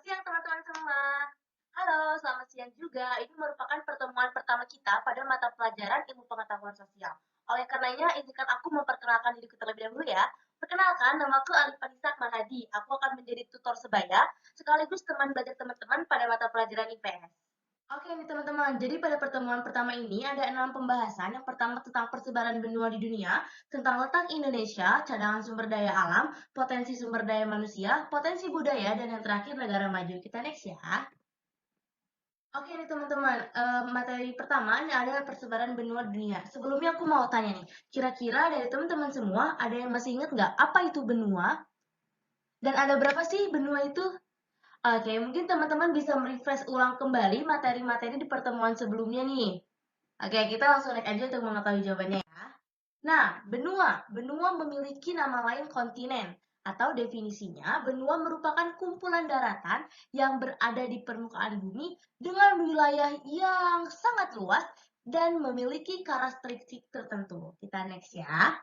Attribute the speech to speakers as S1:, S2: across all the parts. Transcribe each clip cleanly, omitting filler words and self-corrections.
S1: Selamat siang teman-teman semua. Halo, selamat siang juga. Ini merupakan pertemuan pertama kita pada mata pelajaran Ilmu Pengetahuan Sosial. Oleh karenanya, izinkan aku memperkenalkan diriku terlebih dahulu ya. Perkenalkan, namaku Alifanisa Manadi. Aku akan menjadi tutor sebaya, sekaligus teman belajar teman-teman pada mata pelajaran IPS. Oke nih teman-teman, jadi pada pertemuan pertama ini ada 6 pembahasan. Yang pertama tentang persebaran benua di dunia, tentang letak Indonesia, cadangan sumber daya alam, potensi sumber daya manusia, potensi budaya, dan yang terakhir negara maju. Kita next ya. Oke nih teman-teman, materi pertama ini adalah persebaran benua dunia. Sebelumnya aku mau tanya nih, kira-kira dari teman-teman semua ada yang masih ingat nggak apa itu benua? Dan ada berapa sih benua itu? Oke, mungkin teman-teman bisa merefresh ulang kembali materi-materi di pertemuan sebelumnya nih. Oke, kita langsung naik aja untuk mengetahui jawabannya ya. Nah, benua. Benua memiliki nama lain kontinen. Atau definisinya, benua merupakan kumpulan daratan yang berada di permukaan bumi dengan wilayah yang sangat luas dan memiliki karakteristik tertentu. Kita next ya.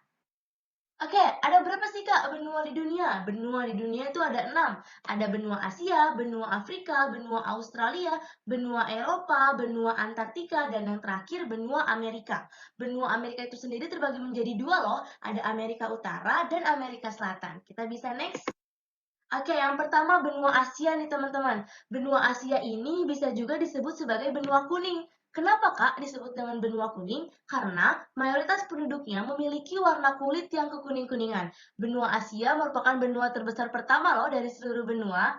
S1: Oke, ada berapa sih Kak benua di dunia? Benua di dunia itu ada 6. Ada benua Asia, benua Afrika, benua Australia, benua Eropa, benua Antartika, dan yang terakhir benua Amerika. Benua Amerika itu sendiri terbagi menjadi dua loh. Ada Amerika Utara dan Amerika Selatan. Kita bisa next. Oke, yang pertama benua Asia nih teman-teman. Benua Asia ini bisa juga disebut sebagai benua kuning. Kenapa Kak disebut dengan benua kuning? Karena mayoritas penduduknya memiliki warna kulit yang kekuning-kuningan. Benua Asia merupakan benua terbesar pertama loh dari seluruh benua.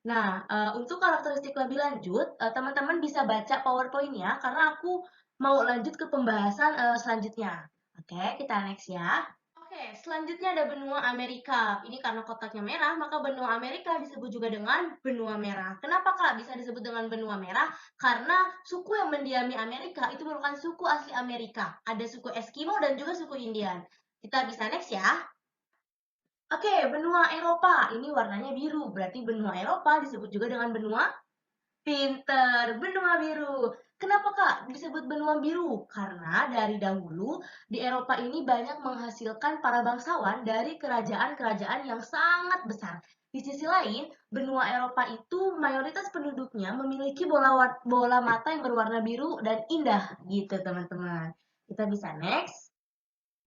S1: Nah, untuk karakteristik lebih lanjut, teman-teman bisa baca PowerPoint ya, karena aku mau lanjut ke pembahasan selanjutnya. Oke, kita next ya. Oke, selanjutnya ada benua Amerika. Ini karena kotaknya merah, maka benua Amerika disebut juga dengan benua merah. Kenapa Kak bisa disebut dengan benua merah? Karena suku yang mendiami Amerika itu merupakan suku asli Amerika. Ada suku Eskimo dan juga suku Indian. Kita bisa next ya. Oke, benua Eropa. Ini warnanya biru, berarti benua Eropa disebut juga dengan benua pinter, benua biru. Kenapa Kak disebut benua biru? Karena dari dahulu di Eropa ini banyak menghasilkan para bangsawan dari kerajaan-kerajaan yang sangat besar. Di sisi lain, benua Eropa itu mayoritas penduduknya memiliki bola mata yang berwarna biru dan indah gitu teman-teman. Kita bisa next.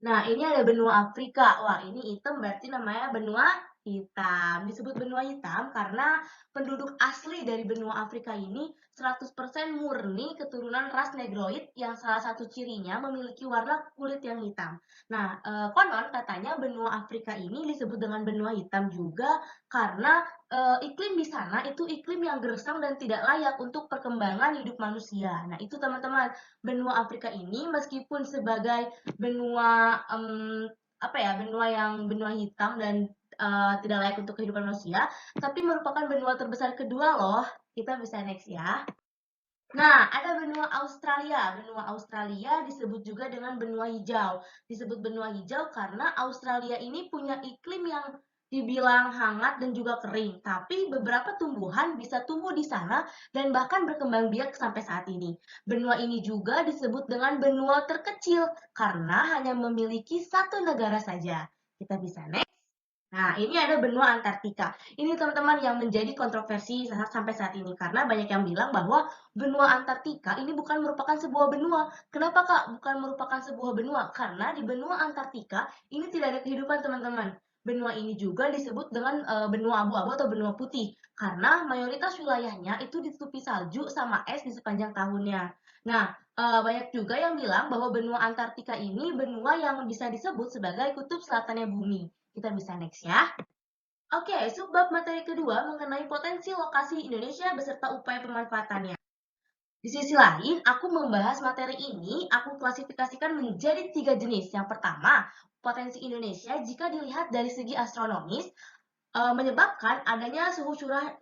S1: Nah, ini ada benua Afrika. Wah, ini hitam berarti namanya benua hitam. Disebut benua hitam karena penduduk asli dari benua Afrika ini 100% murni keturunan ras Negroid yang salah satu cirinya memiliki warna kulit yang hitam. Nah, konon katanya benua Afrika ini disebut dengan benua hitam juga karena iklim di sana itu iklim yang gersang dan tidak layak untuk perkembangan hidup manusia. Nah, itu teman-teman, benua Afrika ini meskipun sebagai benua benua hitam dan tidak layak untuk kehidupan manusia, tapi merupakan benua terbesar kedua loh. Kita bisa next ya. Nah, ada benua Australia. Benua Australia disebut juga dengan benua hijau. Disebut benua hijau karena Australia ini punya iklim yang dibilang hangat dan juga kering. Tapi beberapa tumbuhan bisa tumbuh di sana dan bahkan berkembang biak sampai saat ini. Benua ini juga disebut dengan benua terkecil karena hanya memiliki satu negara saja. Kita bisa next. Nah, ini ada benua Antartika. Ini teman-teman yang menjadi kontroversi sampai saat ini karena banyak yang bilang bahwa benua Antartika ini bukan merupakan sebuah benua. Kenapa Kak bukan merupakan sebuah benua? Karena di benua Antartika ini tidak ada kehidupan teman-teman. Benua ini juga disebut dengan benua abu-abu atau benua putih karena mayoritas wilayahnya itu ditutupi salju sama es di sepanjang tahunnya. Nah, banyak juga yang bilang bahwa benua Antartika ini benua yang bisa disebut sebagai kutub selatannya bumi. Kita bisa next ya. Oke, subbab materi kedua mengenai potensi lokasi Indonesia beserta upaya pemanfaatannya. Di sisi lain, aku membahas materi ini, aku klasifikasikan menjadi 3 jenis. Yang pertama, potensi Indonesia jika dilihat dari segi astronomis, menyebabkan adanya suhu curah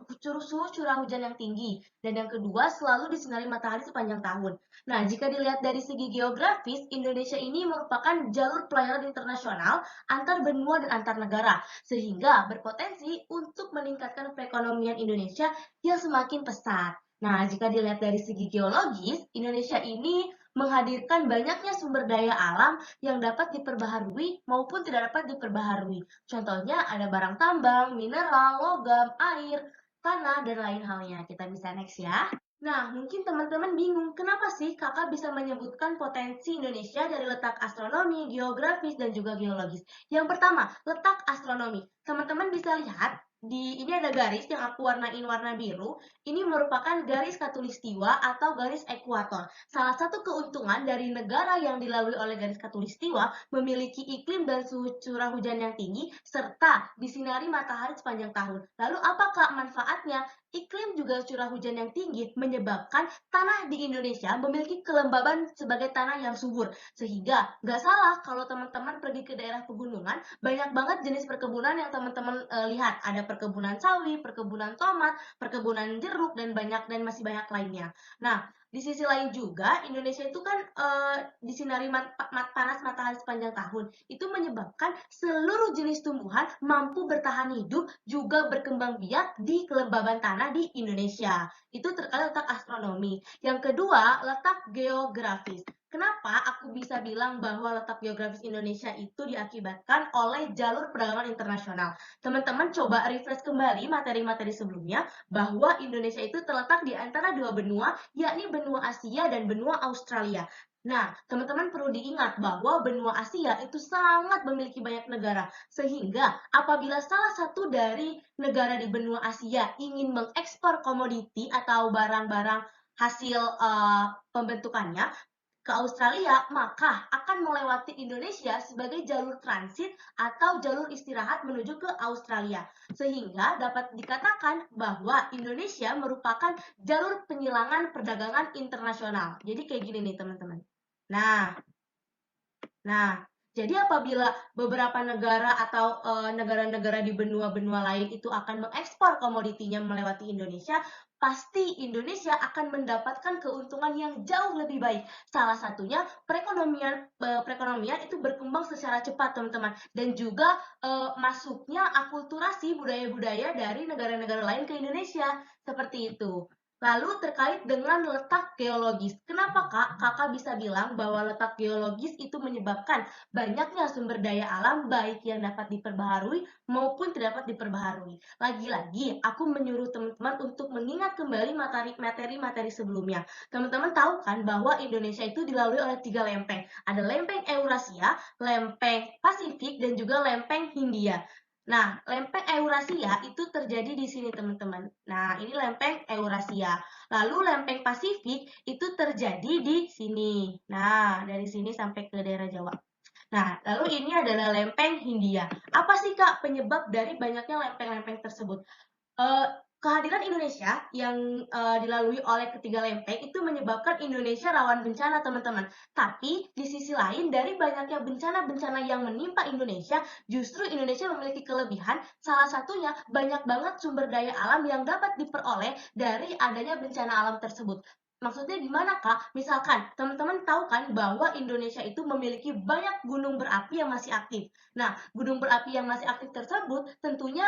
S1: hujan yang tinggi. Dan yang kedua, selalu disinari matahari sepanjang tahun. Nah, jika dilihat dari segi geografis, Indonesia ini merupakan jalur pelayaran internasional antar benua dan antar negara, sehingga berpotensi untuk meningkatkan perekonomian Indonesia yang semakin pesat. Nah, jika dilihat dari segi geologis, Indonesia ini menghadirkan banyaknya sumber daya alam yang dapat diperbaharui maupun tidak dapat diperbaharui. Contohnya ada barang tambang, mineral, logam, air, tanah, dan lain halnya. Kita bisa next ya. Nah, mungkin teman-teman bingung, kenapa sih kakak bisa menyebutkan potensi Indonesia dari letak astronomi, geografis, dan juga geologis? Yang pertama, letak astronomi. Teman-teman bisa lihat, di ini ada garis yang aku warnain warna biru. Ini merupakan garis khatulistiwa atau garis ekuator. Salah satu keuntungan dari negara yang dilalui oleh garis khatulistiwa memiliki iklim dan suhu curah hujan yang tinggi, serta disinari matahari sepanjang tahun. Lalu apakah manfaatnya? Iklim juga curah hujan yang tinggi menyebabkan tanah di Indonesia memiliki kelembaban sebagai tanah yang subur. Sehingga nggak salah kalau teman-teman pergi ke daerah pegunungan, banyak banget jenis perkebunan yang teman-teman lihat. Ada perkebunan sawi, perkebunan tomat, perkebunan jeruk, dan masih banyak lainnya. Nah, di sisi lain juga, Indonesia itu kan disinari panas matahari sepanjang tahun. Itu menyebabkan seluruh jenis tumbuhan mampu bertahan hidup juga berkembang biak di kelembaban tanah di Indonesia. Itu terkait letak astronomi. Yang kedua, letak geografis. Kenapa aku bisa bilang bahwa letak geografis Indonesia itu diakibatkan oleh jalur perdagangan internasional? Teman-teman coba refresh kembali materi-materi sebelumnya bahwa Indonesia itu terletak di antara dua benua, yakni benua Asia dan benua Australia. Nah, teman-teman perlu diingat bahwa benua Asia itu sangat memiliki banyak negara, sehingga apabila salah satu dari negara di benua Asia ingin mengekspor komoditi atau barang-barang hasil pembentukannya ke Australia, maka akan melewati Indonesia sebagai jalur transit atau jalur istirahat menuju ke Australia. Sehingga dapat dikatakan bahwa Indonesia merupakan jalur penyilangan perdagangan internasional. Jadi kayak gini nih teman-teman. Nah, jadi apabila beberapa negara atau negara-negara di benua-benua lain itu akan mengekspor komoditinya melewati Indonesia, pasti Indonesia akan mendapatkan keuntungan yang jauh lebih baik. Salah satunya perekonomian itu berkembang secara cepat, teman-teman, dan juga masuknya akulturasi budaya-budaya dari negara-negara lain ke Indonesia, seperti itu. Lalu terkait dengan letak geologis, kenapa kakak bisa bilang bahwa letak geologis itu menyebabkan banyaknya sumber daya alam baik yang dapat diperbaharui maupun tidak dapat diperbaharui. Lagi-lagi, aku menyuruh teman-teman untuk mengingat kembali materi-materi sebelumnya. Teman-teman tahu kan bahwa Indonesia itu dilalui oleh 3 lempeng. Ada lempeng Eurasia, lempeng Pasifik, dan juga lempeng Hindia. Nah, lempeng Eurasia itu terjadi di sini, teman-teman. Nah, ini lempeng Eurasia. Lalu lempeng Pasifik itu terjadi di sini. Nah, dari sini sampai ke daerah Jawa. Nah, lalu ini adalah lempeng Hindia. Apa sih, Kak, penyebab dari banyaknya lempeng-lempeng tersebut? Kehadiran Indonesia yang dilalui oleh ketiga lempeng itu menyebabkan Indonesia rawan bencana, teman-teman. Tapi di sisi lain, dari banyaknya bencana-bencana yang menimpa Indonesia, justru Indonesia memiliki kelebihan. Salah satunya banyak banget sumber daya alam yang dapat diperoleh dari adanya bencana alam tersebut. Maksudnya gimana, Kak? Misalkan teman-teman tahu kan bahwa Indonesia itu memiliki banyak gunung berapi yang masih aktif. Nah, gunung berapi yang masih aktif tersebut tentunya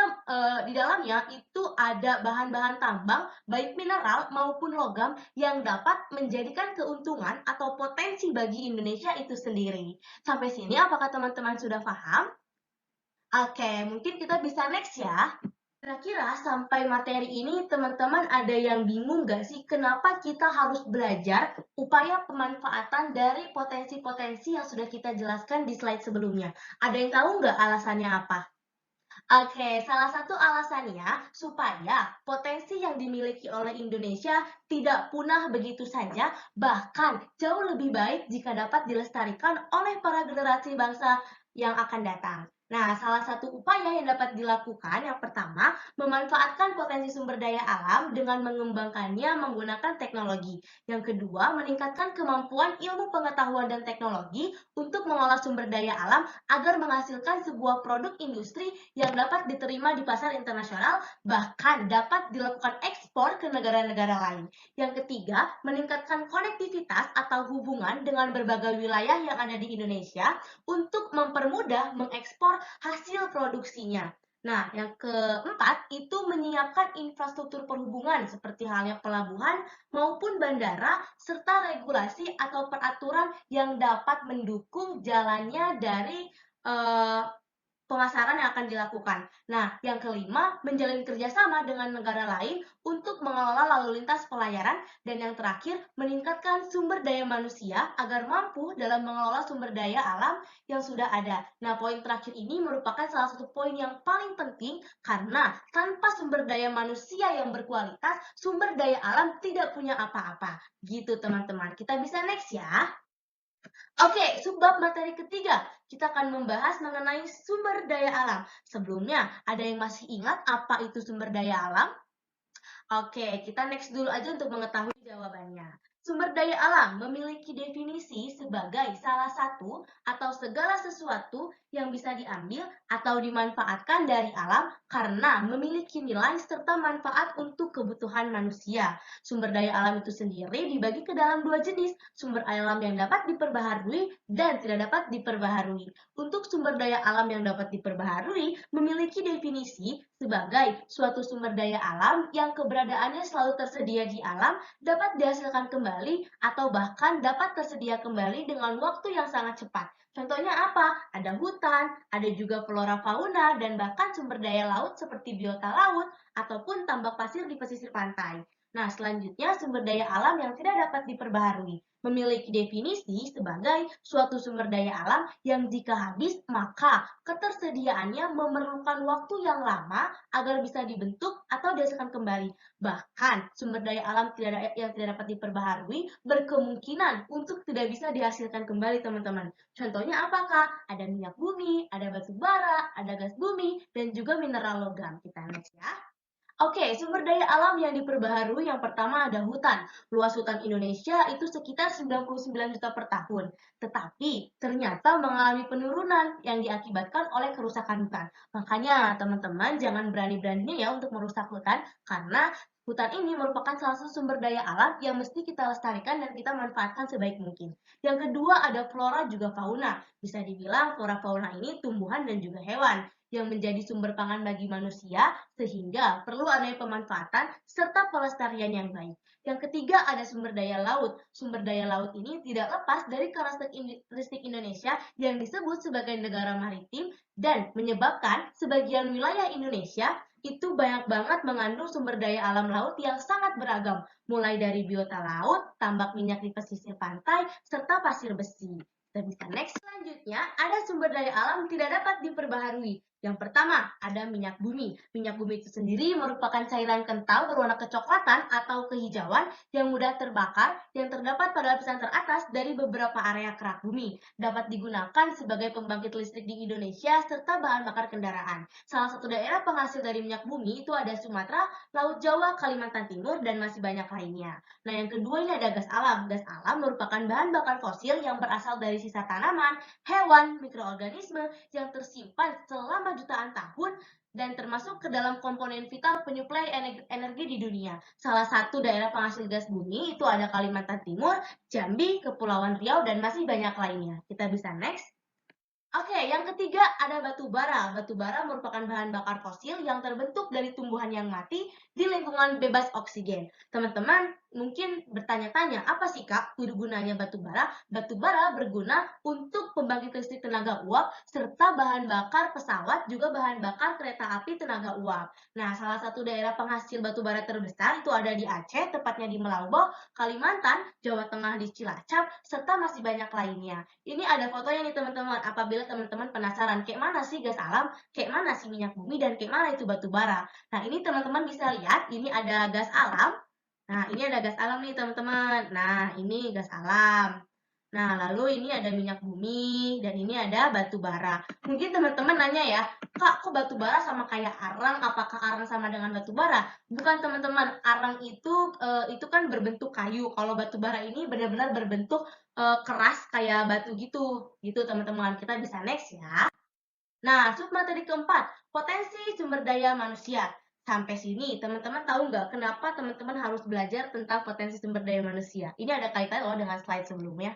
S1: di dalamnya itu ada bahan-bahan tambang, baik mineral maupun logam yang dapat menjadikan keuntungan atau potensi bagi Indonesia itu sendiri. Sampai sini apakah teman-teman sudah paham? Oke, mungkin kita bisa next ya. Kira-kira sampai materi ini teman-teman ada yang bingung nggak sih kenapa kita harus belajar upaya pemanfaatan dari potensi-potensi yang sudah kita jelaskan di slide sebelumnya? Ada yang tahu nggak alasannya apa? Oke, salah satu alasannya supaya potensi yang dimiliki oleh Indonesia tidak punah begitu saja, bahkan jauh lebih baik jika dapat dilestarikan oleh para generasi bangsa yang akan datang. Nah, salah satu upaya yang dapat dilakukan yang pertama, memanfaatkan potensi sumber daya alam dengan mengembangkannya menggunakan teknologi. Yang kedua, meningkatkan kemampuan ilmu pengetahuan dan teknologi untuk mengolah sumber daya alam agar menghasilkan sebuah produk industri yang dapat diterima di pasar internasional, bahkan dapat dilakukan ekspor ke negara-negara lain. Yang ketiga, meningkatkan konektivitas atau hubungan dengan berbagai wilayah yang ada di Indonesia untuk mempermudah mengekspor hasil produksinya. Nah, yang keempat itu menyiapkan infrastruktur perhubungan seperti halnya pelabuhan maupun bandara serta regulasi atau peraturan yang dapat mendukung jalannya dari pemasaran yang akan dilakukan. Nah, yang kelima, menjalin kerjasama dengan negara lain untuk mengelola lalu lintas pelayaran. Dan yang terakhir, meningkatkan sumber daya manusia agar mampu dalam mengelola sumber daya alam yang sudah ada. Nah, poin terakhir ini merupakan salah satu poin yang paling penting karena tanpa sumber daya manusia yang berkualitas, sumber daya alam tidak punya apa-apa. Gitu teman-teman. Kita bisa next ya. Oke, subbab materi ketiga, kita akan membahas mengenai sumber daya alam. Sebelumnya, ada yang masih ingat apa itu sumber daya alam? Oke, kita next dulu aja untuk mengetahui jawabannya. Sumber daya alam memiliki definisi sebagai salah satu atau segala sesuatu yang bisa diambil atau dimanfaatkan dari alam karena memiliki nilai serta manfaat untuk kebutuhan manusia. Sumber daya alam itu sendiri dibagi ke dalam dua jenis, sumber alam yang dapat diperbaharui dan tidak dapat diperbaharui. Untuk sumber daya alam yang dapat diperbaharui memiliki definisi sebagai suatu sumber daya alam yang keberadaannya selalu tersedia di alam, dapat dihasilkan kembali, atau bahkan dapat tersedia kembali dengan waktu yang sangat cepat. Contohnya apa? Ada hutan, ada juga flora fauna, dan bahkan sumber daya laut seperti biota laut ataupun tambak pasir di pesisir pantai. Nah, selanjutnya sumber daya alam yang tidak dapat diperbaharui memiliki definisi sebagai suatu sumber daya alam yang jika habis maka ketersediaannya memerlukan waktu yang lama agar bisa dibentuk atau dihasilkan kembali. Bahkan sumber daya alam yang tidak dapat diperbaharui berkemungkinan untuk tidak bisa dihasilkan kembali teman-teman. Contohnya apakah? Ada minyak bumi, ada batu bara, ada gas bumi, dan juga mineral logam. Kita next ya. Oke, sumber daya alam yang diperbaharui yang pertama ada hutan. Luas hutan Indonesia itu sekitar 99 juta per tahun. Tetapi ternyata mengalami penurunan yang diakibatkan oleh kerusakan hutan. Makanya teman-teman jangan berani-beraninya ya untuk merusak hutan karena hutan ini merupakan salah satu sumber daya alam yang mesti kita lestarikan dan kita manfaatkan sebaik mungkin. Yang kedua ada flora juga fauna. Bisa dibilang flora fauna ini tumbuhan dan juga hewan yang menjadi sumber pangan bagi manusia sehingga perlu adanya pemanfaatan serta pelestarian yang baik. Yang ketiga ada sumber daya laut. Sumber daya laut ini tidak lepas dari karakteristik Indonesia yang disebut sebagai negara maritim dan menyebabkan sebagian wilayah Indonesia itu banyak banget mengandung sumber daya alam laut yang sangat beragam, mulai dari biota laut, tambak minyak di pesisir pantai, serta pasir besi. Kita bisa next. Selanjutnya, ada sumber daya alam tidak dapat diperbaharui. Yang pertama, ada minyak bumi. Minyak bumi itu sendiri merupakan cairan kental berwarna kecoklatan atau kehijauan yang mudah terbakar yang terdapat pada lapisan teratas dari beberapa area kerak bumi. Dapat digunakan sebagai pembangkit listrik di Indonesia serta bahan bakar kendaraan. Salah satu daerah penghasil dari minyak bumi itu ada Sumatera, Laut Jawa, Kalimantan Timur, dan masih banyak lainnya. Nah, yang kedua ini ada gas alam. Gas alam merupakan bahan bakar fosil yang berasal dari sisa tanaman, hewan, mikroorganisme yang tersimpan selama jutaan tahun dan termasuk ke dalam komponen vital penyuplai energi di dunia. Salah satu daerah penghasil gas bumi itu ada Kalimantan Timur, Jambi, Kepulauan Riau, dan masih banyak lainnya. Kita bisa next. Oke, yang ketiga ada batu bara. Batu bara merupakan bahan bakar fosil yang terbentuk dari tumbuhan yang mati di lingkungan bebas oksigen. Teman-teman mungkin bertanya-tanya, apa sih Kak gunanya batu bara? Batu bara berguna untuk pembangkit listrik tenaga uap serta bahan bakar pesawat, juga bahan bakar kereta api tenaga uap. Nah, salah satu daerah penghasil batu bara terbesar itu ada di Aceh, tepatnya di Melalbo, Kalimantan, Jawa Tengah di Cilacap, serta masih banyak lainnya. Ini ada fotonya nih teman-teman. Apabila teman-teman penasaran kayak mana sih gas alam, kayak mana sih minyak bumi, dan kayak mana itu batu bara. Nah, ini teman-teman bisa lihat, ini ada gas alam. Nah, ini ada gas alam nih teman-teman. Nah, ini gas alam. Nah, lalu ini ada minyak bumi, dan ini ada batu bara. Mungkin teman-teman nanya ya, Kak, kok batu bara sama kayak arang? Apakah arang sama dengan batu bara? Bukan teman-teman, arang itu kan berbentuk kayu. Kalau batu bara ini benar-benar berbentuk keras kayak batu gitu teman-teman. Kita bisa next ya. Nah, submateri keempat, potensi sumber daya manusia. Sampai sini, teman-teman tahu nggak kenapa teman-teman harus belajar tentang potensi sumber daya manusia? Ini ada kaitan loh dengan slide sebelumnya.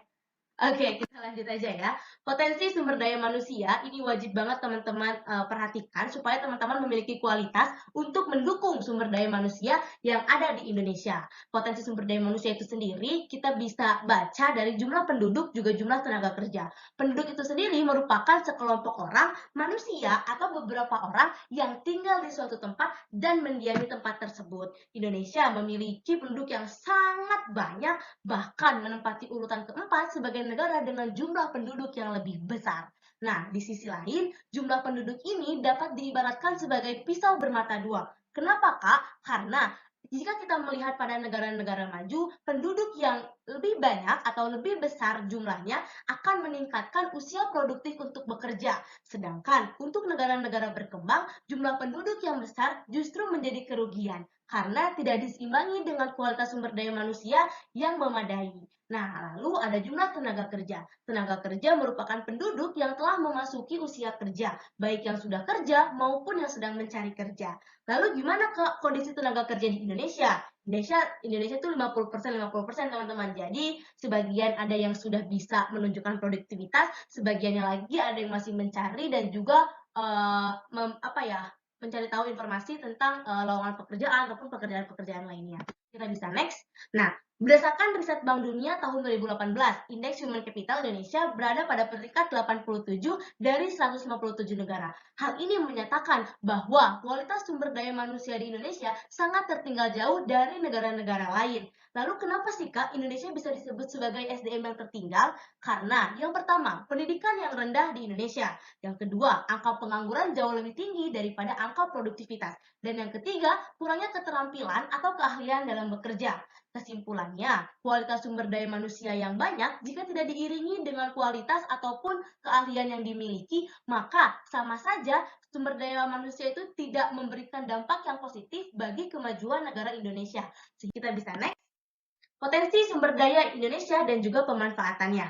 S1: Oke, kita lanjut aja ya. Potensi sumber daya manusia ini wajib banget teman-teman perhatikan supaya teman-teman memiliki kualitas untuk mendukung sumber daya manusia yang ada di Indonesia. Potensi sumber daya manusia itu sendiri kita bisa baca dari jumlah penduduk juga jumlah tenaga kerja. Penduduk itu sendiri merupakan sekelompok orang, manusia atau beberapa orang yang tinggal di suatu tempat dan mendiami tempat tersebut. Indonesia memiliki penduduk yang sangat banyak, bahkan menempati urutan keempat sebagai negara dengan jumlah penduduk yang lebih besar. Nah, di sisi lain, jumlah penduduk ini dapat diibaratkan sebagai pisau bermata dua. Kenapa, Kak? Karena jika kita melihat pada negara-negara maju, penduduk yang lebih banyak atau lebih besar jumlahnya akan meningkatkan usia produktif untuk bekerja. Sedangkan untuk negara-negara berkembang, jumlah penduduk yang besar justru menjadi kerugian karena tidak diseimbangi dengan kualitas sumber daya manusia yang memadai. Nah, lalu ada jumlah tenaga kerja. Tenaga kerja merupakan penduduk yang telah memasuki usia kerja, baik yang sudah kerja maupun yang sedang mencari kerja. Lalu gimana kondisi tenaga kerja di Indonesia? Indonesia itu 50% teman-teman. Jadi sebagian ada yang sudah bisa menunjukkan produktivitas, sebagiannya lagi ada yang masih mencari dan juga mencari tahu informasi tentang lowongan pekerjaan ataupun pekerjaan-pekerjaan lainnya. Kita bisa next. Nah, berdasarkan riset Bank Dunia tahun 2018, Indeks Human Capital Indonesia berada pada peringkat 87 dari 157 negara. Hal ini menyatakan bahwa kualitas sumber daya manusia di Indonesia sangat tertinggal jauh dari negara-negara lain. Lalu kenapa sih Kak Indonesia bisa disebut sebagai SDM yang tertinggal? Karena yang pertama, pendidikan yang rendah di Indonesia. Yang kedua, angka pengangguran jauh lebih tinggi daripada angka produktivitas. Dan yang ketiga, kurangnya keterampilan atau keahlian dalam bekerja. Kesimpulannya, kualitas sumber daya manusia yang banyak jika tidak diiringi dengan kualitas ataupun keahlian yang dimiliki, maka sama saja sumber daya manusia itu tidak memberikan dampak yang positif bagi kemajuan negara Indonesia. Jadi kita bisa next. Potensi sumber daya Indonesia dan juga pemanfaatannya.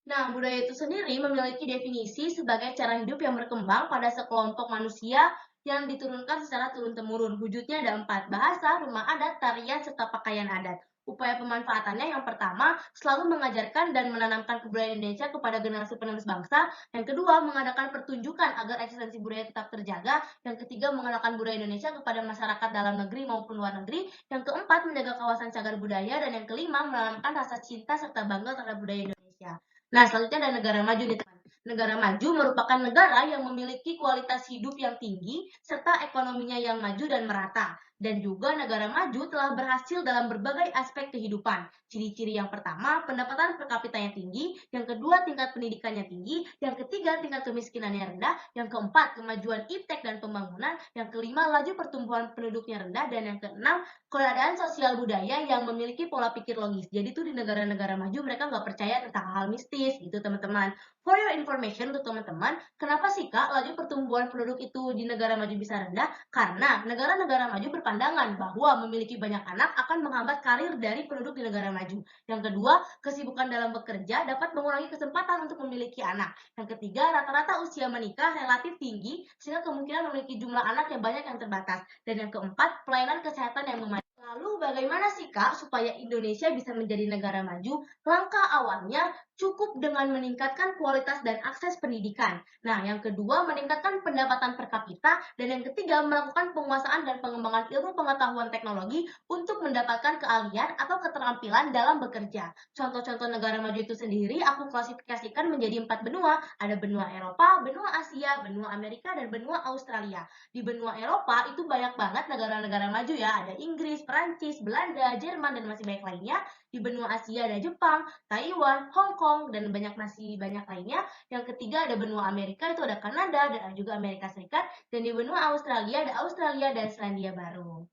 S1: Nah, budaya itu sendiri memiliki definisi sebagai cara hidup yang berkembang pada sekelompok manusia yang diturunkan secara turun-temurun. Wujudnya ada 4, bahasa, rumah adat, tarian, serta pakaian adat. Upaya pemanfaatannya yang pertama, selalu mengajarkan dan menanamkan kebudayaan Indonesia kepada generasi penerus bangsa. Yang kedua, mengadakan pertunjukan agar eksistensi budaya tetap terjaga. Yang ketiga, mengenalkan budaya Indonesia kepada masyarakat dalam negeri maupun luar negeri. Yang keempat, menjaga kawasan cagar budaya. Dan yang kelima, menanamkan rasa cinta serta bangga terhadap budaya Indonesia. Nah, selanjutnya ada negara maju nih, teman. Negara maju merupakan negara yang memiliki kualitas hidup yang tinggi serta ekonominya yang maju dan merata. Dan juga negara maju telah berhasil dalam berbagai aspek kehidupan. Ciri-ciri yang pertama, pendapatan per kapitanya tinggi. Yang kedua, tingkat pendidikannya tinggi. Yang ketiga, tingkat kemiskinannya rendah. Yang keempat, kemajuan iptek dan pembangunan. Yang kelima, laju pertumbuhan penduduknya rendah. Dan yang keenam, keadaan sosial budaya yang memiliki pola pikir logis. Jadi tuh di negara-negara maju mereka nggak percaya tentang hal mistis gitu teman-teman. For your information untuk teman-teman, kenapa sih Kak laju pertumbuhan penduduk itu di negara maju bisa rendah? Karena negara-negara maju berpandangan bahwa memiliki banyak anak akan menghambat karir dari penduduk di negara maju. Yang kedua, kesibukan dalam bekerja dapat mengurangi kesempatan untuk memiliki anak. Yang ketiga, rata-rata usia menikah relatif tinggi sehingga kemungkinan memiliki jumlah anak yang banyak yang terbatas. Dan yang keempat, pelayanan kesehatan yang memadai. Lalu bagaimana sih Kak supaya Indonesia bisa menjadi negara maju? Langkah awalnya cukup dengan meningkatkan kualitas dan akses pendidikan. Nah, yang kedua meningkatkan pendapatan per kapita dan yang ketiga melakukan penguasaan dan pengembangan ilmu pengetahuan teknologi untuk mendapatkan keahlian atau keterampilan dalam bekerja. Contoh-contoh negara maju itu sendiri aku klasifikasikan menjadi 4 benua. Ada benua Eropa, benua Asia, benua Amerika, dan benua Australia. Di benua Eropa itu banyak banget negara-negara maju ya. Ada Inggris, Perancis, Belanda, Jerman, dan masih banyak lainnya. Di benua Asia ada Jepang, Taiwan, Hong Kong, dan masih banyak lainnya. Yang ketiga ada benua Amerika, itu ada Kanada, dan juga Amerika Serikat. Dan di benua Australia ada Australia dan Selandia Baru.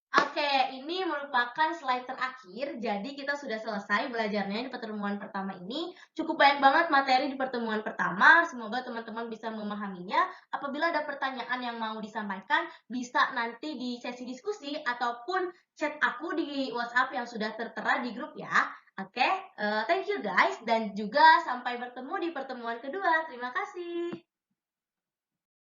S1: Oke, ini merupakan slide terakhir. Jadi kita sudah selesai belajarnya di pertemuan pertama ini. Cukup banyak banget materi di pertemuan pertama. Semoga teman-teman bisa memahaminya. Apabila ada pertanyaan yang mau disampaikan, bisa nanti di sesi diskusi ataupun chat aku di WhatsApp yang sudah tertera di grup ya. Oke, thank you guys. Dan juga sampai bertemu di pertemuan kedua. Terima kasih.